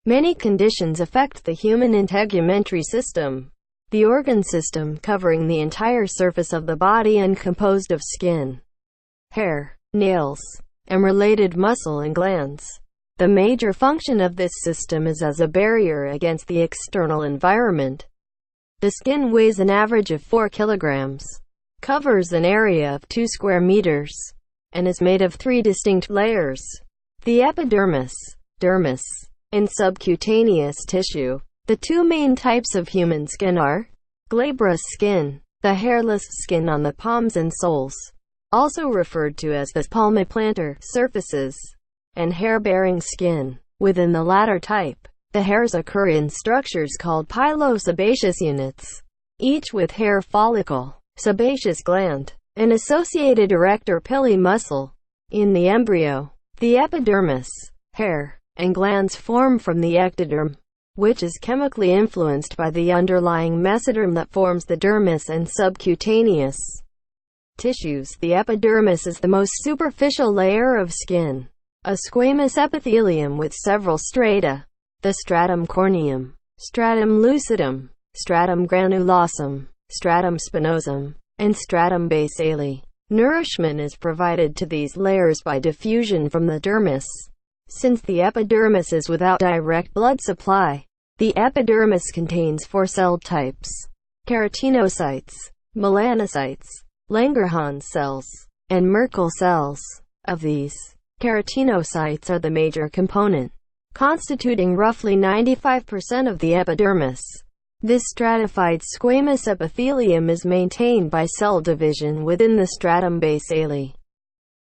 Many conditions affect the human integumentary system, the organ system covering the entire surface of the body and composed of skin, hair, nails, and related muscle and glands. The major function of this system is as a barrier against the external environment. The skin weighs an average of 4 kilograms, covers an area of 2 square meters, and is made of 3 distinct layers: the epidermis, dermis, and subcutaneous tissue. The 2 main types of human skin are glabrous skin, the hairless skin on the palms and soles, also referred to as the palmoplantar surfaces, and hair-bearing skin. Within the latter type, the hairs occur in structures called pilosebaceous units, each with hair follicle, sebaceous gland, and associated arrector pili muscle. In the embryo, the epidermis, hair, and glands form from the ectoderm, which is chemically influenced by the underlying mesoderm that forms the dermis and subcutaneous tissues. The epidermis is the most superficial layer of skin, a squamous epithelium with several strata: the stratum corneum, stratum lucidum, stratum granulosum, stratum spinosum, and stratum basale. Nourishment is provided to these layers by diffusion from the dermis. Since the epidermis is without direct blood supply, the epidermis contains 4 cell types: keratinocytes, melanocytes, Langerhans cells, and Merkel cells. Of these, keratinocytes are the major component, constituting roughly 95% of the epidermis. This stratified squamous epithelium is maintained by cell division within the stratum basale,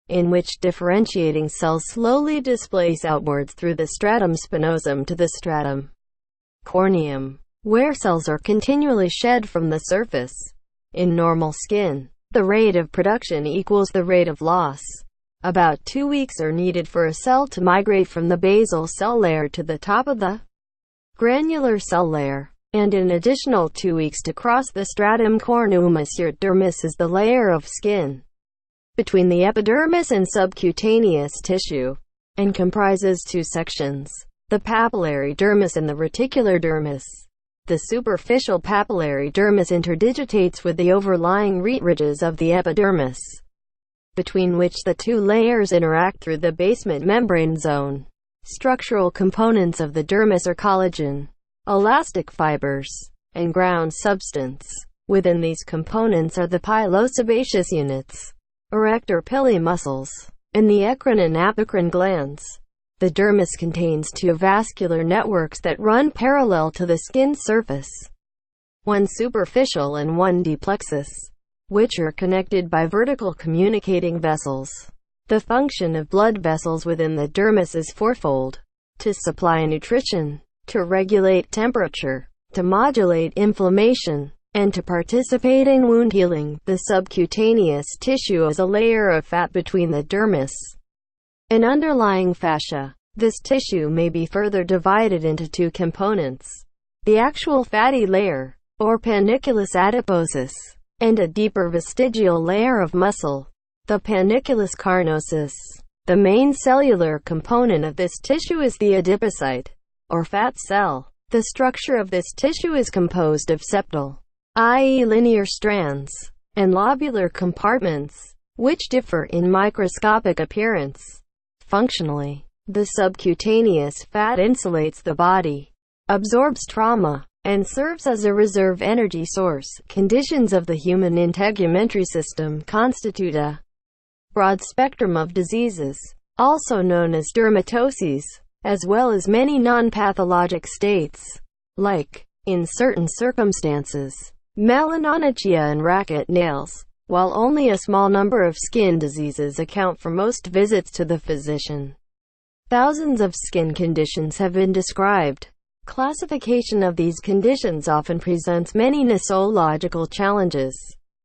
in which differentiating cells slowly displace outwards through the stratum spinosum to the stratum corneum, where cells are continually shed from the surface. In normal skin, the rate of production equals the rate of loss. About 2 weeks are needed for a cell to migrate from the basal cell layer to the top of the granular cell layer, and an additional 2 weeks to cross the stratum corneum. Dermis is the layer of skin between the epidermis and subcutaneous tissue, and comprises 2 sections: the papillary dermis and the reticular dermis. The superficial papillary dermis interdigitates with the overlying ridges of the epidermis, between which the 2 layers interact through the basement membrane zone. Structural components of the dermis are collagen, elastic fibers, and ground substance. Within these components are the pilosebaceous units, arrector pili muscles, and the eccrine and apocrine glands. The dermis contains 2 vascular networks that run parallel to the skin surface, one superficial and one deep plexus, which are connected by vertical communicating vessels. The function of blood vessels within the dermis is fourfold: to supply nutrition, to regulate temperature, to modulate inflammation, and to participate in wound healing. The subcutaneous tissue is a layer of fat between the dermis and underlying fascia. This tissue may be further divided into 2 components: the actual fatty layer, or panniculus adiposus, and a deeper vestigial layer of muscle, the panniculus carnosus. The main cellular component of this tissue is the adipocyte, or fat cell. The structure of this tissue is composed of septal, i.e. linear strands, and lobular compartments, which differ in microscopic appearance. Functionally, the subcutaneous fat insulates the body, absorbs trauma, and serves as a reserve energy source. Conditions of the human integumentary system constitute a broad spectrum of diseases, also known as dermatoses, as well as many non-pathologic states, like, in certain circumstances, melanonychia and racket nails, while only a small number of skin diseases account for most visits to the physician. Thousands of skin conditions have been described. Classification of these conditions often presents many nosological challenges,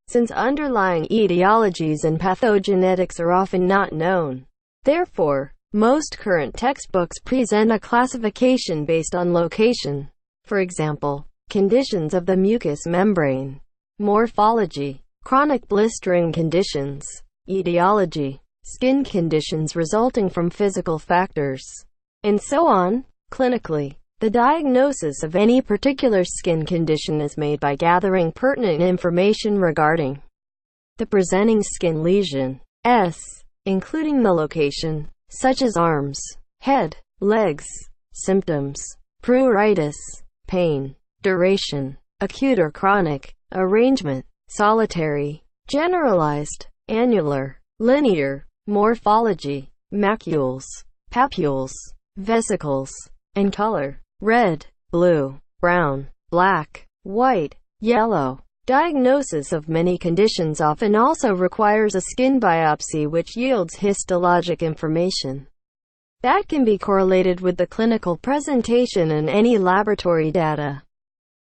since underlying etiologies and pathogenetics are often not known. Therefore, most current textbooks present a classification based on location. For example, conditions of the mucous membrane, morphology, chronic blistering conditions, etiology, skin conditions resulting from physical factors, and so on. Clinically, The diagnosis of any particular skin condition is made by gathering pertinent information regarding the presenting skin lesion, including the location, such as arms, head, legs, symptoms, pruritus, pain, duration, acute or chronic, arrangement, solitary, generalized, annular, linear, morphology, macules, papules, vesicles, and color, red, blue, brown, black, white, yellow. Diagnosis of many conditions often also requires a skin biopsy, which yields histologic information that can be correlated with the clinical presentation and any laboratory data.